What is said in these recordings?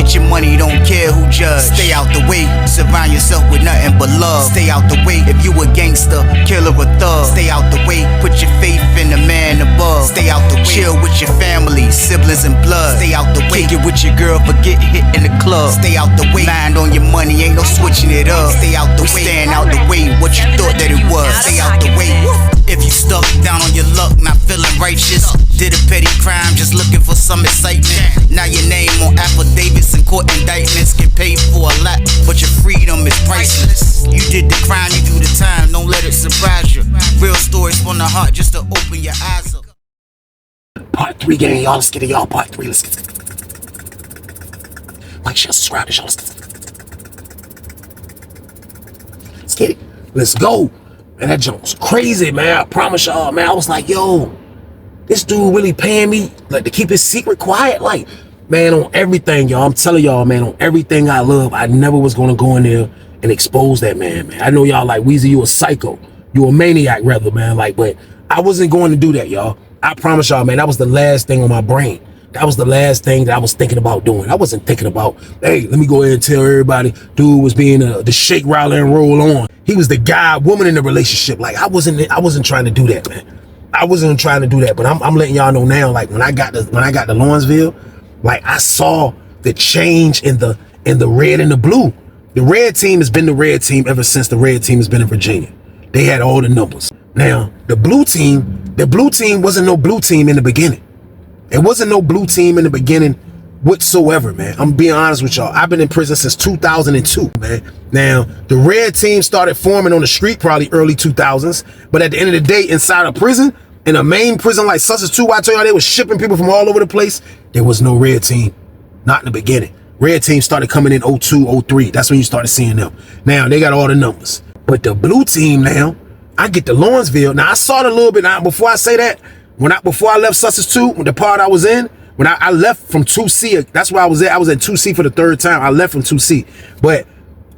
Get your money, don't care who judge. Stay out the way, surround yourself with nothing but love. Stay out the way, if you a gangster, killer or thug. Stay out the way, put your faith in the man above. Stay out the way, chill with your family, siblings and blood. Stay out the way, kick it with your girl, forget hit in the club. Stay out the way, mind on your money, ain't no switching it up. Stay out the way, stand out the way, what you thought that it was. Stay out the way. If you stuck down on your luck, not feeling righteous, did a petty crime, just looking for some excitement. Now your name on affidavits and court indictments, get paid for a lot, but your freedom is priceless. You did the crime, you do the time, don't let it surprise you. Real stories from the heart, just to open your eyes up. Part 3, gang, y'all. Let's get it, y'all. Part 3. Let's get it. Like, share, subscribe, y'all. Let's get it. Let's go. Man, that junk was crazy, man. I promise y'all, man. I was like, yo, this dude really paying me like to keep his secret quiet. Like, man, on everything, y'all. I'm telling y'all, man, on everything I love, I never was gonna go in there and expose that man. I know y'all like, Weezy, you a psycho. You a maniac, rather, man. Like, but I wasn't going to do that, y'all. I promise y'all, man, that was the last thing on my brain. That was the last thing that I was thinking about doing. I wasn't thinking about, hey, let me go ahead and tell everybody dude was being the shake, rattle, and roll on. He was the guy, woman in the relationship. Like, I wasn't trying to do that, man. I wasn't trying to do that. But I'm letting y'all know now, like when I got to Lawrenceville, like I saw the change in the red and the blue. The red team has been the red team ever since the red team has been in Virginia. They had all the numbers. Now, the blue team wasn't no blue team in the beginning. It wasn't no blue team in the beginning whatsoever, man. I'm being honest with y'all. I've been in prison since 2002, man. Now, the red team started forming on the street probably early 2000s, but at the end of the day, inside a prison, in a main prison like Sussex 2, I tell y'all, they was shipping people from all over the place. There was no red team, not in the beginning. Red team started coming in 02, 03. That's when you started seeing them. Now, they got all the numbers. But the blue team now, I get to Lawrenceville. Now, I saw it a little bit. Now, before I say that, before I left Sussex 2, the part I was in, when I left from 2C, that's where I was at. I was at 2C for the third time. I left from 2C. But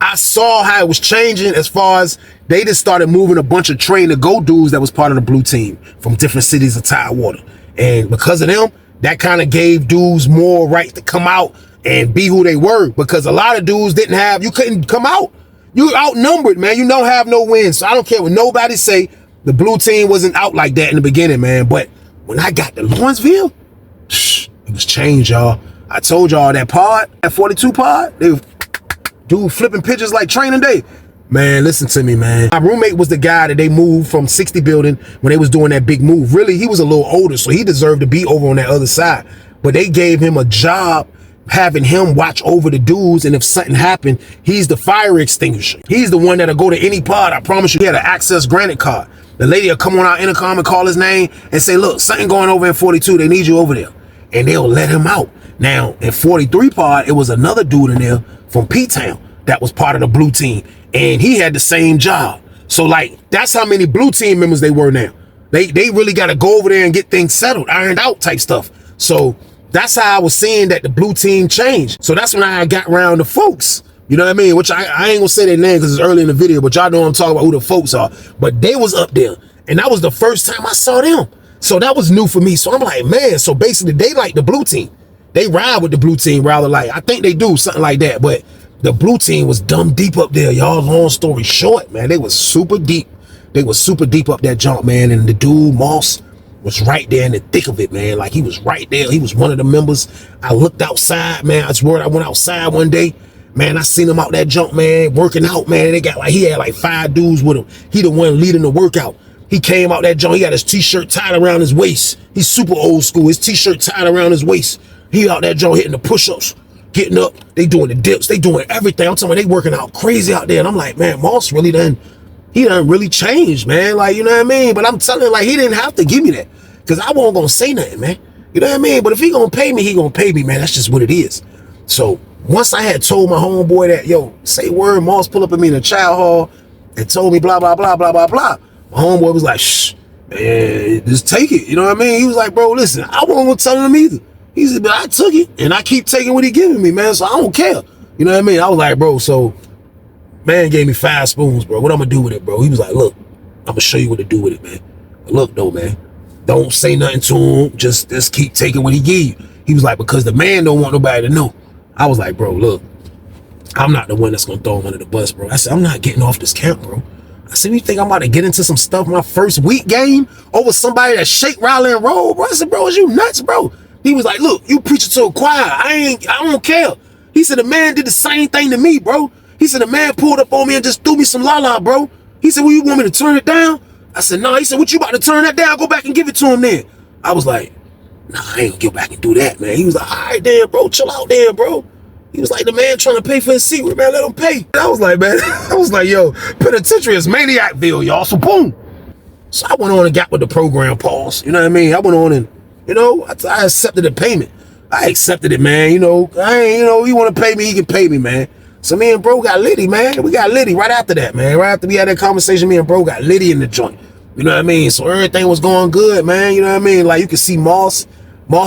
I saw how it was changing as far as they just started moving a bunch of train-to-go dudes that was part of the blue team from different cities of Tidewater. And because of them, that kind of gave dudes more right to come out and be who they were. Because a lot of dudes you couldn't come out. You outnumbered, man. You don't have no wins. So I don't care what nobody say. The blue team wasn't out like that in the beginning, man. But when I got to Lawrenceville, it was changed, y'all. I told y'all that 42 pod, dude flipping pictures like training day. Man, listen to me, man. My roommate was the guy that they moved from 60 building when they was doing that big move. Really, he was a little older, so he deserved to be over on that other side. But they gave him a job having him watch over the dudes, and if something happened, he's the fire extinguisher. He's the one that'll go to any pod. I promise you, he had an access granted card. The lady will come on our intercom and call his name and say, look, something going over in 42. They need you over there. And they'll let him out. Now, in 43 pod, it was another dude in there from P-Town that was part of the blue team. And he had the same job. So, like, that's how many blue team members they were now. They really got to go over there and get things settled, ironed out type stuff. So that's how I was seeing that the blue team changed. So that's when I got around the folks. You know what I mean? Which I ain't gonna say their name because it's early in the video, but y'all know I'm talking about who the folks are. But they was up there, and that was the first time I saw them. So that was new for me. So I'm like, man, so basically they like the blue team. They ride with the blue team rather, like, I think they do something like that. But the blue team was dumb deep up there, y'all. Long story short, man, they was super deep. They was super deep up that jump, man. And the dude, Moss, was right there in the thick of it, man. Like, he was right there. He was one of the members. I looked outside, man. I swear I went outside one day. Man, I seen him out that jump, man, working out, man. They got like, he had like 5 dudes with him. He the one leading the workout. He came out that jump. He got his t-shirt tied around his waist. He's super old school. His t-shirt tied around his waist. He out that jump hitting the push-ups, getting up. They doing the dips. They doing everything. I'm talking about they working out crazy out there. And I'm like, man, Moss really done really changed, man. Like, you know what I mean? But I'm telling you, like, he didn't have to give me that because I wasn't going to say nothing, man. You know what I mean? But if he going to pay me, he going to pay me, man. That's just what it is. So once I had told my homeboy that, yo, say word, Moss pull up at me in the child hall and told me blah, blah, blah, blah, blah, blah. My homeboy was like, shh, man, just take it. You know what I mean? He was like, bro, listen, I wasn't going to tell him either. He said, but I took it and I keep taking what he giving me, man. So I don't care. You know what I mean? I was like, bro, so man gave me 5 spoons, bro. What I'm going to do with it, bro? He was like, look, I'm going to show you what to do with it, man. But look, though, man, don't say nothing to him. Just keep taking what he give you. He was like, because the man don't want nobody to know. I was like, bro, look, I'm not the one that's gonna throw him under the bus, bro. I said, I'm not getting off this camp, bro. I said, you think I'm about to get into some stuff my first week game over somebody that shake, rally, and roll, bro? I said, bro, is you nuts, bro? He was like, look, you preaching to a choir. I don't care. He said, the man did the same thing to me, bro. He said, the man pulled up on me and just threw me some la-la, bro. He said, well, you want me to turn it down? I said, no. He said, what, you about to turn that down? Go back and give it to him then. I was like, nah, I ain't gonna go back and do that, man. He was like, all right, then, bro, chill out then, bro. He was like, the man trying to pay for his secret, man, let him pay. I was like, man, I was like, yo, penitentiary is Maniacville, y'all, so boom. So I went on and got with the program, pause. You know what I mean? I went on and, you know, I accepted the payment. I accepted it, man. You know, you want to pay me, he can pay me, man. So me and bro got litty, man. We got litty right after that, man. Right after we had that conversation, me and bro got litty in the joint. You know what I mean? So everything was going good, man. You know what I mean? Like you could see Moss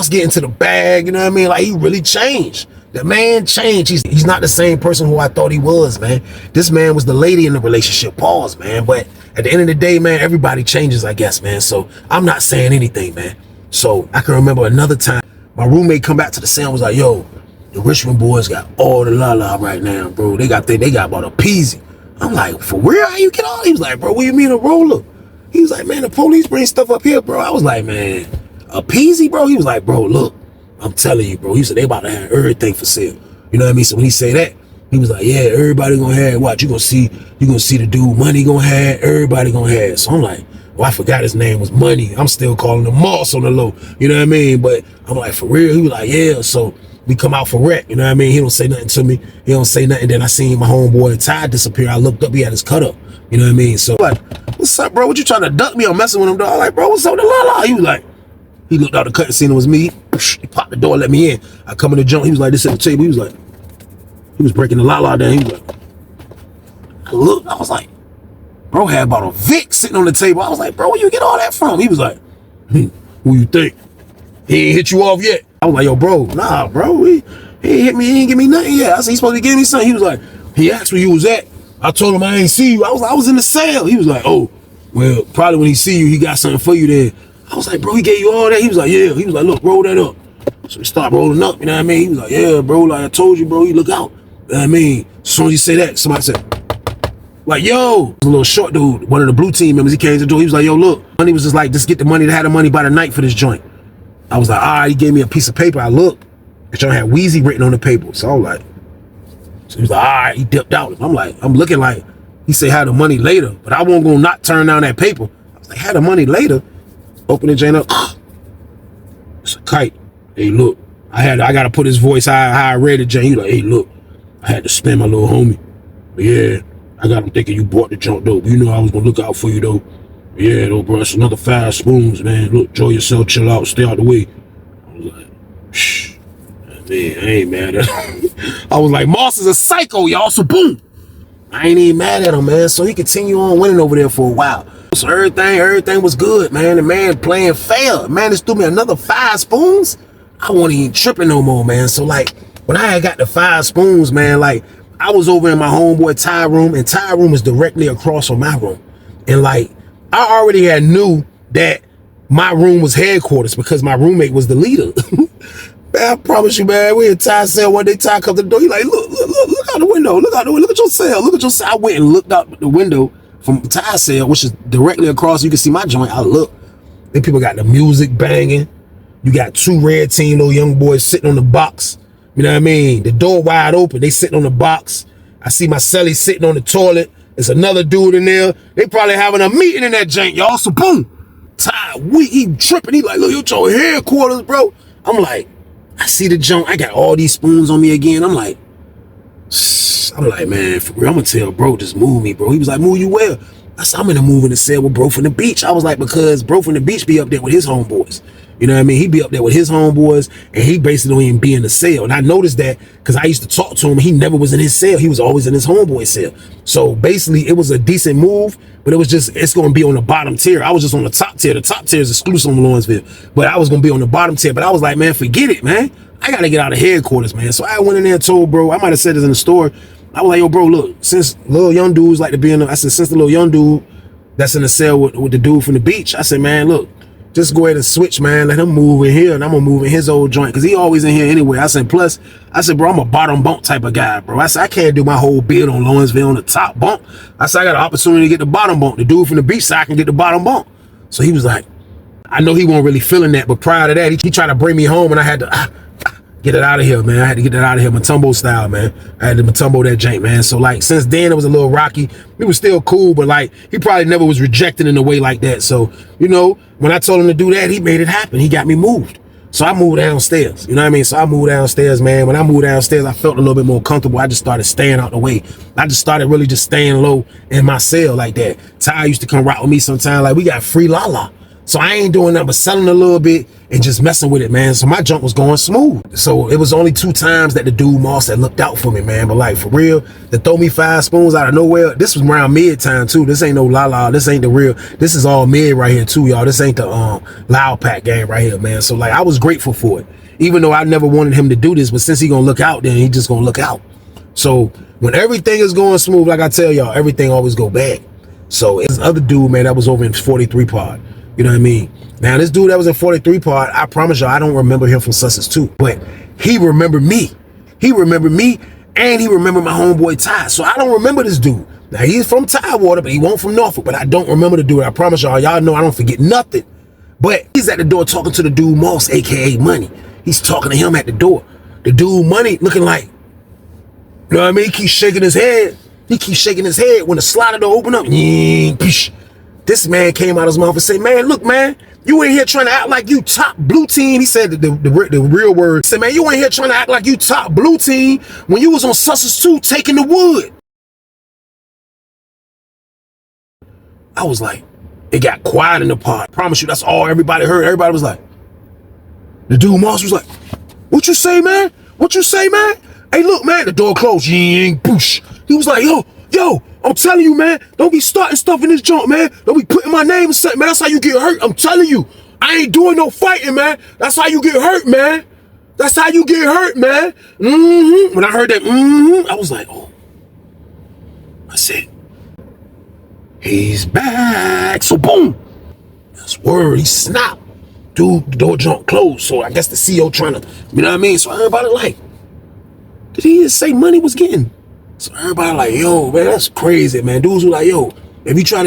getting to the bag, you know what I mean? Like he really changed. The man changed. He's not the same person who I thought he was, man. This man was the lady in the relationship, pause, man. But at the end of the day, man, everybody changes, I guess, man. So I'm not saying anything, man. So I can remember another time, my roommate come back to the cell and was like, yo, the Richmond boys got all the la-la right now, bro. They got about a peasy. I'm like, for real? How you get all? He was like, bro, what do you mean a roller? He was like, man, the police bring stuff up here, bro. I was like, man, a peasy, bro? He was like, bro, look, I'm telling you, bro. He said they about to have everything for sale. You know what I mean? So when he say that, he was like, yeah, everybody gonna have, watch, you gonna see the dude Money gonna have, everybody gonna have. So I'm like, well, I forgot his name was Money. I'm still calling him Moss on the low. You know what I mean? But I'm like, for real? He was like, yeah. So we come out for rec. You know what I mean? He don't say nothing to me. He don't say nothing. Then I seen my homeboy Ty disappear. I looked up, he had his cut up. You know what I mean? So like, what's up, bro? What you trying to duck me? I'm messing with him, dog. I'm like, bro, what's up with the la-la? He was like, he looked out the cut and seen it was me. He popped the door, let me in. I come in the jump. He was like, this at the table. He was like, he was breaking the la-la down. He was like, I looked, I was like, bro had about a Vic sitting on the table. I was like, bro, where you get all that from? He was like, who you think? He ain't hit you off yet. I was like, yo, bro, nah, bro. He ain't hit me, he ain't give me nothing yet. I said, he's supposed to be giving me something. He was like, he asked where you was at. I told him I ain't see you. I was in the cell. He was like, oh, well, probably when he see you, he got something for you there. I was like, bro, he gave you all that? He was like, yeah. He was like, look, roll that up. So we start rolling up, you know what I mean? He was like, yeah, bro, like I told you, bro, you look out. You know what I mean? As soon as you say that, somebody said, like, yo, a little short dude, one of the blue team members, he came to the door. He was like, yo, look. Money was just like, just get the money. They had the money by the night for this joint. I was like, all right, he gave me a piece of paper. I looked. The joint had Wheezy written on the paper. So I was like, so he was like, all right, he dipped out. I'm like, I'm looking like, he said, have the money later, but I won't go not turn down that paper. I was like, have the money later. Open the joint up. It's a kite. Hey, look, I got to put his voice how I read it, Jane. He like, hey, look, I had to spin my little homie. But yeah, I got him thinking you bought the junk, though. You know I was going to look out for you, though. But yeah, though, bro, it's another 5 spoons, man. Look, enjoy yourself, chill out, stay out the way. I was like, shh. Man, I ain't mad at him. I was like, Moss is a psycho, y'all, so boom. I ain't even mad at him, man. So he continued on winning over there for a while. So everything was good, man. The man playing fair. Man, just threw me another 5 spoons. I wasn't even tripping no more, man. So like, when I had got the 5 spoons, man, like, I was over in my homeboy Ty room, and Ty room was directly across from my room. And like, I already had knew that my room was headquarters because my roommate was the leader. Man, I promise you, man, we in Ty's cell one day. Ty come to the door. He like, look out the window. Look out the window. Look at your cell. Look at your cell. I went and looked out the window from Ty's cell, which is directly across. You can see my joint. I look. Then people got the music banging. You got 2 red team little young boys sitting on the box. You know what I mean? The door wide open. They sitting on the box. I see my celly sitting on the toilet. There's another dude in there. They probably having a meeting in that jank, y'all. So boom. Ty, he tripping. He like, look, you your headquarters, bro. I'm like, I see the junk. I got all these spoons on me again. I'm like, man, for real, I'm gonna tell bro, just move me, bro. He was like, move you where? I said, I'm in the move in the cell with bro from the beach. I was like, because bro from the beach be up there with his homeboys. You know what I mean? He be up there with his homeboys, and he basically don't even be in the cell. And I noticed that because I used to talk to him. He never was in his cell. He was always in his homeboy cell. So basically, it was a decent move, but it was just, it's going to be on the bottom tier. I was just on the top tier. The top tier is exclusive on Lawrenceville, but I was going to be on the bottom tier. But I was like, man, forget it, man. I got to get out of headquarters, man. So I went in there and told bro, I might have said this in the store. I was like, yo, bro, look, since little young dudes like to be in the, I said, since the little young dude that's in the cell with the dude from the beach, I said, man, look, just go ahead and switch, man. Let him move in here, and I'm gonna move in his old joint, because he always in here anyway. I said, plus, I said, bro, I'm a bottom bunk type of guy, bro. I said, I can't do my whole build on Lawrenceville on the top bunk. I said, I got an opportunity to get the bottom bunk. The dude from the beach side can get the bottom bunk. So he was like, I know he wasn't really feeling that, but prior to that, he tried to bring me home, and I had to get it out of here, man. I had to get it out of here, Matumbo style, man. I had to Matumbo that jank, man. So, like, since then, it was a little rocky. We was still cool, but, like, he probably never was rejected in a way like that. So, you know, when I told him to do that, he made it happen. He got me moved. So I moved downstairs, you know what I mean? So I moved downstairs, man. When I moved downstairs, I felt a little bit more comfortable. I just started staying out the way. I just started really just staying low in my cell like that. Ty used to come rock with me sometimes. Like, we got free Lala. So I ain't doing nothing but selling a little bit and just messing with it, man. So my jump was going smooth. So it was only 2 times that the dude Moss had looked out for me, man. But like, for real, to throw me 5 spoons out of nowhere, this was around mid time too. This ain't no la. This ain't the real. This is all mid right here too, y'all. This ain't the Loud Pack game right here, man. So like, I was grateful for it. Even though I never wanted him to do this, but since he gonna look out, then he just gonna look out. So when everything is going smooth, like I tell y'all, everything always go bad. So it's other dude, man, that was over in 43 pod. You know what I mean? Now, this dude that was in 43 pod, I promise y'all, I don't remember him from Sussex too, but he remembered me. He remembered me, and he remembered my homeboy Ty. So I don't remember this dude. Now, he's from Tidewater, but he won't from Norfolk, but I don't remember the dude. I promise y'all, y'all know I don't forget nothing. But he's at the door talking to the dude Moss, aka Money. He's talking to him at the door. The dude Money looking like, you know what I mean? He keeps shaking his head. He keeps shaking his head when the slider door open up. This man came out of his mouth and said, man, look, man, you ain't here trying to act like you top blue team. He said the real word. He said, man, you ain't here trying to act like you top blue team when you was on Sussex 2 taking the wood. I was like, it got quiet in the pod. I promise you, that's all everybody heard. Everybody was like, the dude Moss was like, what you say, man? What you say, man? Hey, look, man, the door closed. Ying, boosh. He was like, yo, I'm telling you, man, don't be starting stuff in this junk, man. Don't be putting my name in something, man. That's how you get hurt. I'm telling you, I ain't doing no fighting, man. That's how you get hurt, man. That's how you get hurt, man. When I heard that, I was like, oh. I said, he's back. So boom, that's word. He snapped. Dude, the door jump closed. So I guess the CEO trying to, you know what I mean? So everybody like, did he just say Money was getting? So everybody like, yo, man, that's crazy, man. Dudes were like, yo, if you try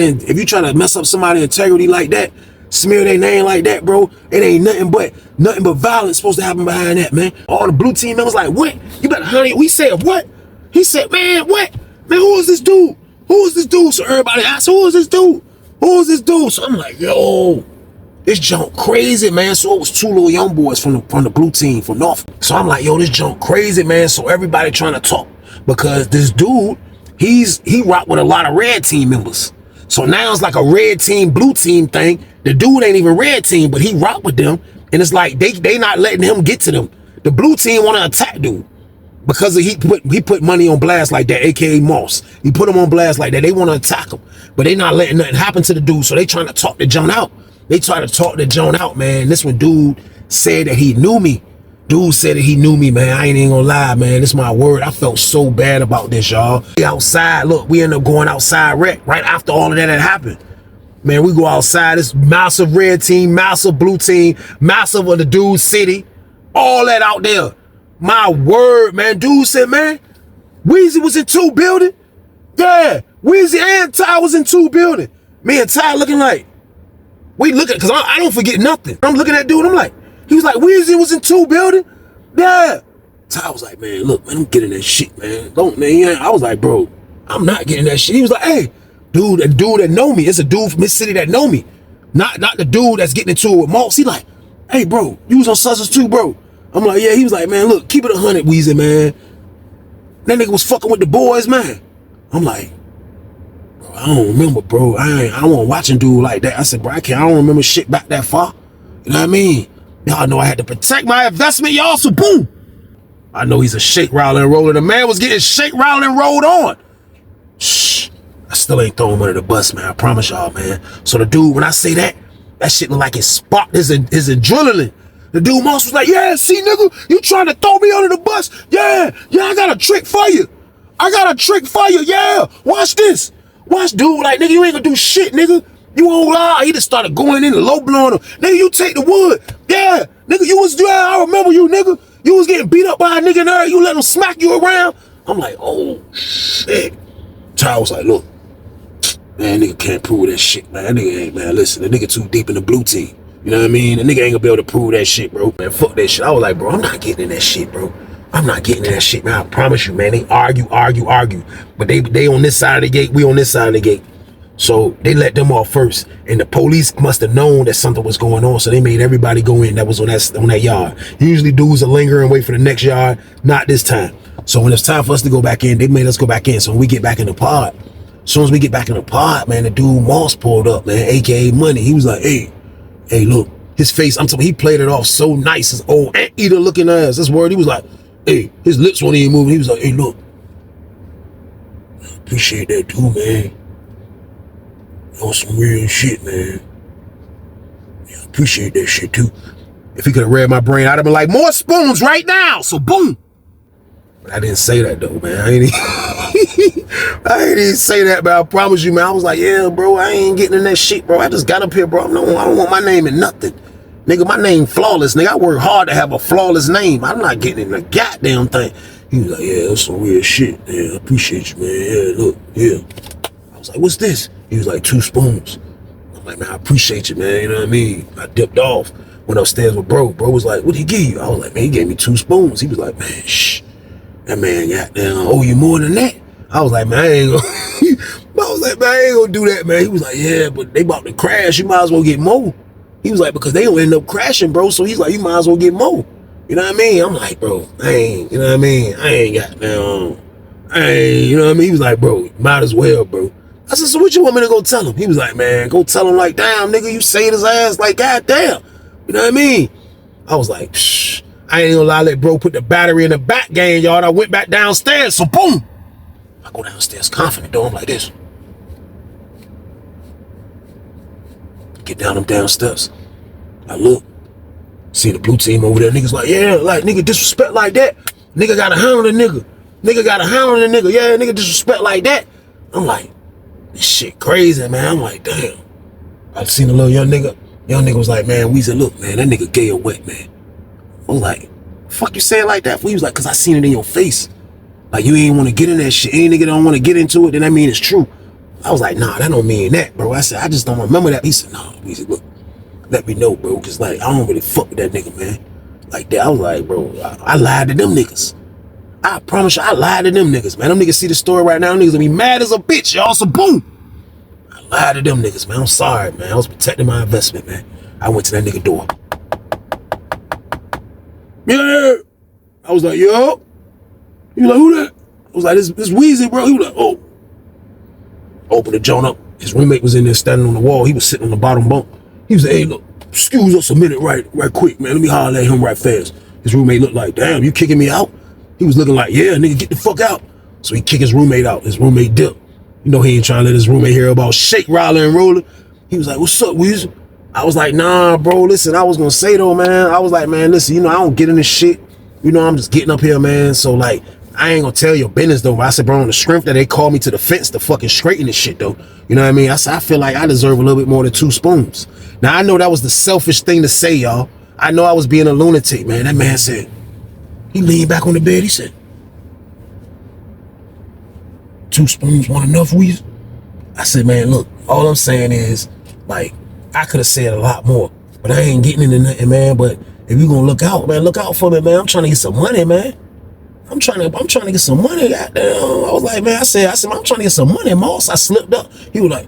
to mess up somebody's integrity like that, smear their name like that, bro, it ain't nothing but violence supposed to happen behind that, man. All the blue team members like, what? You better, honey. We said what? He said, man, what? Man, who is this dude? Who is this dude? So everybody asked, who is this dude? Who is this dude? So I'm like, yo, this junk crazy, man. So it was 2 little young boys from the blue team from Norfolk. So I'm like, yo, this junk crazy, man. So everybody trying to talk. Because this dude, he rocked with a lot of red team members. So now it's like a red team, blue team thing. The dude ain't even red team, but he rocked with them. And it's like they not letting him get to them. The blue team want to attack dude. Because he put Money on blast like that, aka Moss. He put him on blast like that. They want to attack him. But they not letting nothing happen to the dude. So they trying to talk the John out. They try to talk the John out, man. This one dude said that he knew me. Dude said that he knew me, man. I ain't even gonna lie, man. This is my word. I felt so bad about this, y'all. Outside, look, we ended up going outside right after all of that had happened. Man, we go outside. This massive red team, massive blue team, massive of the dude city. All that out there. My word, man. Dude said, man, Weezy was in 2 building. Yeah, Weezy and Ty was in 2 building. Me and Ty looking like, we looking, because I don't forget nothing. I'm looking at dude, I'm like, he was like, Weezy was in 2 building? Yeah. Ty was like, man, look, man, I'm getting that shit, man. Don't, man. Yeah. I was like, bro, I'm not getting that shit. He was like, hey, dude, a dude that know me. It's a dude from this city that know me. Not the dude that's getting into it with Moss. He like, hey, bro, you was on Sussex too, bro. I'm like, yeah. He was like, man, look, keep it 100, Weezy, man. That nigga was fucking with the boys, man. I'm like, bro, I don't remember, bro. I wasn't watching dude like that. I said, bro, I don't remember shit back that far. You know what I mean? Y'all know I had to protect my investment, y'all, so boom. I know he's a shake, rattle, and roll. The man was getting shake, rattle, and rolled on. Shh. I still ain't throwing him under the bus, man. I promise y'all, man. So the dude, when I say that shit look like it sparked his adrenaline. The dude Moss was like, yeah, see, nigga, you trying to throw me under the bus? Yeah, I got a trick for you. Yeah. Watch this. Watch, dude, like, nigga, you ain't gonna do shit, nigga. You won't lie. He just started going in and low blowing him. Nigga, you take the wood. Yeah. Nigga, you was, yeah, I remember you, nigga. You was getting beat up by a nigga in there. You let him smack you around. I'm like, oh, shit. Ty was like, look, man, nigga can't prove that shit, man. That nigga ain't, man, listen, the nigga too deep in the blue team. You know what I mean? The nigga ain't gonna be able to prove that shit, bro. Man, fuck that shit. I was like, bro, I'm not getting in that shit, bro. I'm not getting in that shit, man. I promise you, man. They argue. But they on this side of the gate, we on this side of the gate. So they let them off first. And the police must have known that something was going on. So they made everybody go in that was on that yard. Usually dudes will linger and wait for the next yard. Not this time. So when it's time for us to go back in, they made us go back in. So when we get back in the pod, as soon as we get back in the pod, man, the dude Moss pulled up, man, aka Money. He was like, hey, look, his face, I'm telling you, he played it off so nice, his old anteater looking ass. This word, he was like, hey, his lips weren't even moving. He was like, hey, look, I appreciate that too, man. On some real shit, man. Yeah, I appreciate that shit too. If he could have read my brain, I'd have been like, more spoons right now. So boom. But I didn't say that though, man. I ain't even say that, man. I promise you, man. I was like, yeah, bro, I ain't getting in that shit, bro. I just got up here, bro. I don't want my name in nothing. Nigga, my name flawless, nigga. I work hard to have a flawless name. I'm not getting in a goddamn thing. He was like, yeah, that's some weird shit. Yeah, I appreciate you, man. Yeah, look, yeah. I was like, what's this? He was like, 2 spoons. I'm like, man, I appreciate you, man. You know what I mean? I dipped off. Went upstairs with bro. Bro was like, what'd he give you? I was like, man, he gave me 2 spoons. He was like, man, shh. That man goddamn owe you more than that. I was like, man, I ain't gonna do that, man. He was like, yeah, but they about to crash. You might as well get more. He was like, because they gonna end up crashing, bro. So he's like, you might as well get more. You know what I mean? I'm like, bro, I ain't, you know what I mean? I ain't goddamn, you know what I mean? He was like, bro, might as well, bro. I said, so what you want me to go tell him? He was like, man, go tell him like, damn, nigga, you saved his ass like, goddamn. You know what I mean? I was like, shh. I ain't gonna lie, let bro put the battery in the back game, y'all. I went back downstairs, so boom. I go downstairs confident, though. I'm like this. Get down them downstairs. I look. See the blue team over there. Niggas like, yeah, like, nigga disrespect like that. Nigga got a hound on the nigga. Nigga got a hound on the nigga. Yeah, nigga disrespect like that. I'm like, this shit crazy, man. I'm like, damn. I've seen a little young nigga. Young nigga was like, man, Weezy, look, man, that nigga gay or wet, man. I was like, fuck you say it like that for? He was like, cause I seen it in your face. Like you ain't want to get in that shit. Any nigga don't want to get into it, then that mean it's true. I was like, nah, that don't mean that, bro. I said, I just don't remember that. He said, nah, Weezy, look, let me know, bro. Cause like, I don't really fuck with that nigga, man. Like that. I was like, bro, I lied to them niggas. I promise you, I lied to them niggas, man. Them niggas see the story right now. Them niggas gonna be mad as a bitch, y'all. So boom. I lied to them niggas, man. I'm sorry, man. I was protecting my investment, man. I went to that nigga door. Yeah. I was like, yo. He was like, who that? I was like, this Weezy, bro. He was like, oh. Open the joint up. His roommate was in there standing on the wall. He was sitting on the bottom bunk. He was like, hey, look, excuse us a minute right quick, man. Let me holler at him right fast. His roommate looked like, damn, you kicking me out? He was looking like, yeah, nigga, get the fuck out. So he kicked his roommate out. His roommate dipped. You know he ain't trying to let his roommate hear about shake, roller, and roller. He was like, what's up, Weezy? I was like, nah, bro, listen, I was gonna say though, man. I was like, man, listen, you know, I don't get in this shit. You know, I'm just getting up here, man. So like, I ain't gonna tell your business though. But I said, bro, on the strength that they called me to the fence to fucking straighten this shit though. You know what I mean? I said, I feel like I deserve a little bit more than 2 spoons. Now I know that was the selfish thing to say, y'all. I know I was being a lunatic, man. That man said, he leaned back on the bed, he said, 2 spoons weren't enough, Weezy? I said, man, look, all I'm saying is, like, I could have said a lot more, but I ain't getting into nothing, man. But if you gonna look out, man, look out for me, man. I'm trying to get some money, man. I'm trying to get some money, goddamn. I was like, man, I said, I'm trying to get some money, Moss. I slipped up. He was like,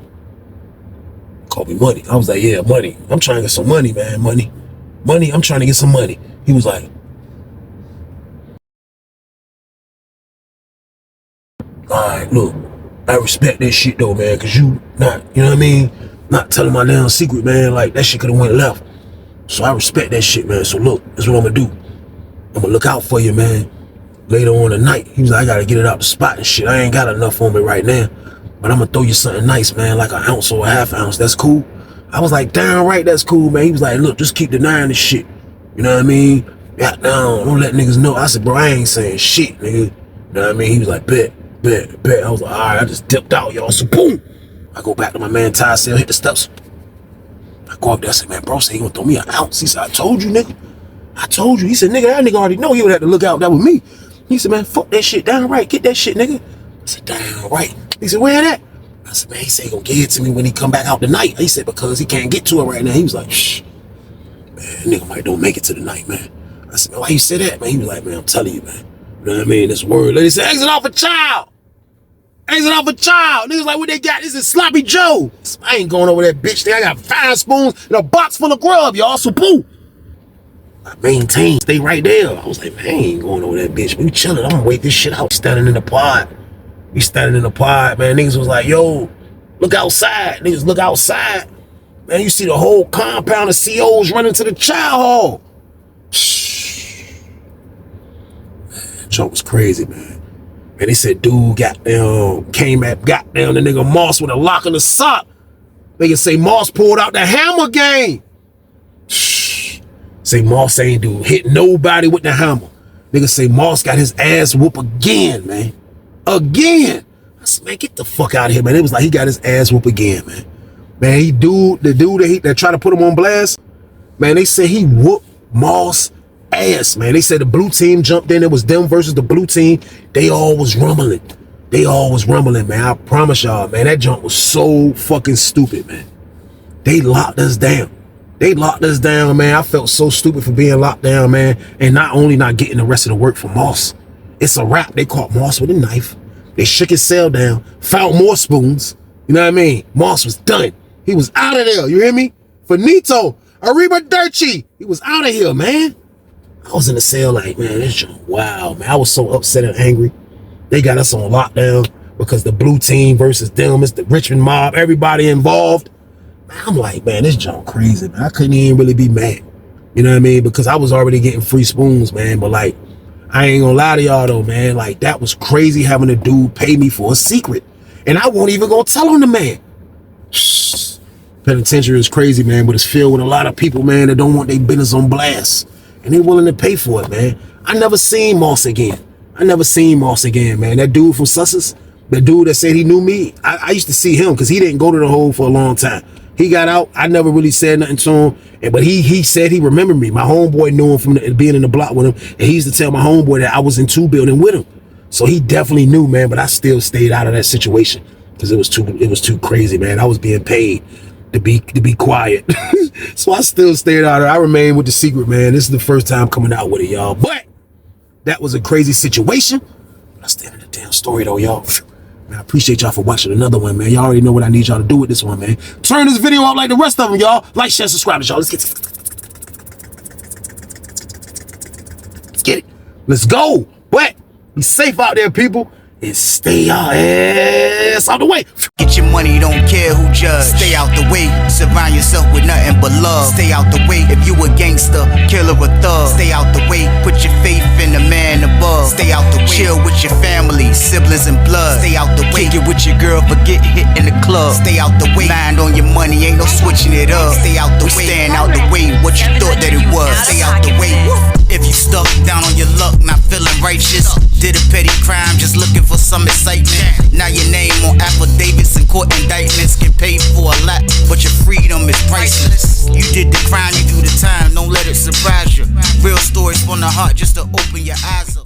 call me Money. I was like, yeah, money. I'm trying to get some money, man. Money. I'm trying to get some money. He was like, all right, look, I respect that shit though, man, cause you not, you know what I mean? Not telling my damn secret, man. Like that shit could have went left. So I respect that shit, man. So look, that's what I'm gonna do. I'm gonna look out for you, man. Later on tonight, he was like, I gotta get it out the spot and shit. I ain't got enough on me right now, but I'm gonna throw you something nice, man, like an ounce or a half ounce. That's cool. I was like, damn right, that's cool, man. He was like, look, just keep denying this shit. You know what I mean? Goddamn, don't let niggas know. I said, bro, I ain't saying shit, nigga. You know what I mean? He was like, bet. I was like, all right, I just dipped out, y'all. So boom, I go back to my man Ty Cell, hit the steps. I go up there, I say, man, bro, say he gonna throw me an ounce. He said, I told you, nigga. I told you. He said, nigga, that nigga already know he would have to look out. That was me. He said, man, fuck that shit down right. Get that shit, nigga. I said, down right. He said, where that? I said, man, he said he gonna give it to me when he come back out tonight. He said, because he can't get to it right now. He was like, shh. Man, nigga might don't make it to the night, man. I said, man, why you say that, man? He was like, man, I'm telling you, man. You know what I mean? This word. Lady said, exit off a child. Exit off a child. Niggas like, what they got? This is Sloppy Joe. I ain't going over that bitch thing. I got 5 spoons and a box full of grub, y'all. So boo. I maintain, stay right there. I was like, man, I ain't going over that bitch. We chilling. I'm gonna wait this shit out. Standing in the pod. We standing in the pod, man. Niggas was like, yo, look outside. Niggas look outside. Man, you see the whole compound of COs running to the child hall. Man, that joke was crazy, man. And they said, dude, goddamn, came at goddamn the nigga Moss with a lock in the sock. They can say Moss pulled out the hammer game. Say Moss ain't do hit nobody with the hammer. Nigga say Moss got his ass whooped again, man. Again. I said, man, get the fuck out of here, man. It was like he got his ass whooped again, man. Man, the dude that tried to put him on blast, man, they said he whooped Moss ass, man. They said the blue team jumped in. It was them versus the blue team. They all was rumbling. They all was rumbling, man. I promise y'all, man, that jump was so fucking stupid, man. They locked us down. They locked us down, man. I felt so stupid for being locked down, man. And not only not getting the rest of the work for Moss. It's a wrap. They caught Moss with a knife. They shook his cell down, found more spoons. You know what I mean? Moss was done. He was out of there. You hear me? Finito. Arriba Dirty. He was out of here, man. I was in the cell like, man, this joint, wow, man. I was so upset and angry. They got us on lockdown because the blue team versus them, it's the Richmond mob, everybody involved. Man, I'm like, man, this joint crazy, man. I couldn't even really be mad. You know what I mean? Because I was already getting free spoons, man. But like, I ain't gonna lie to y'all though, man. Like, that was crazy having a dude pay me for a secret. And I won't even gonna tell him the man. Shh. Penitentiary is crazy, man, but it's filled with a lot of people, man, that don't want their business on blast. And they willing to pay for it, man. I never seen Moss again. Man. That dude from Sussex, the dude that said he knew me, I used to see him because he didn't go to the hole for a long time. He got out. I never really said nothing to him. But he said he remembered me. My homeboy knew him from being in the block with him. And he used to tell my homeboy that I was in 2 building with him. So he definitely knew, man. But I still stayed out of that situation because it was too crazy, man. I was being paid to be quiet. So I still stayed out of it. I remained with the secret, man. This is the first time coming out with it, y'all. But that was a crazy situation. I stand in the damn story, though, y'all. Man, I appreciate y'all for watching another one, man. Y'all already know what I need y'all to do with this one, man. Turn this video out like the rest of them, y'all. Like, share, subscribe, y'all. Let's get it. Let's go. But be safe out there, people. And stay your ass out the way. Get your money, don't care who judge. Stay out the way, surround yourself with nothing but love. Stay out the way, if you a gangster, killer or thug. Stay out the way, put your faith in the man above. Stay out the way, chill with your family, siblings and blood. Stay out the way, kick it with your girl, forget hit in the club. Stay out the way, mind on your money, ain't no switching it up. Stay out the way, stand out the way, what you thought that it was. Stay out the way. If you stuck down on your luck, not feeling righteous, did a petty crime, just looking for some excitement. Now your name on affidavits and court indictments, get paid for a lot, but your freedom is priceless. You did the crime, you do the time, don't let it surprise you. Real stories from the heart, just to open your eyes up.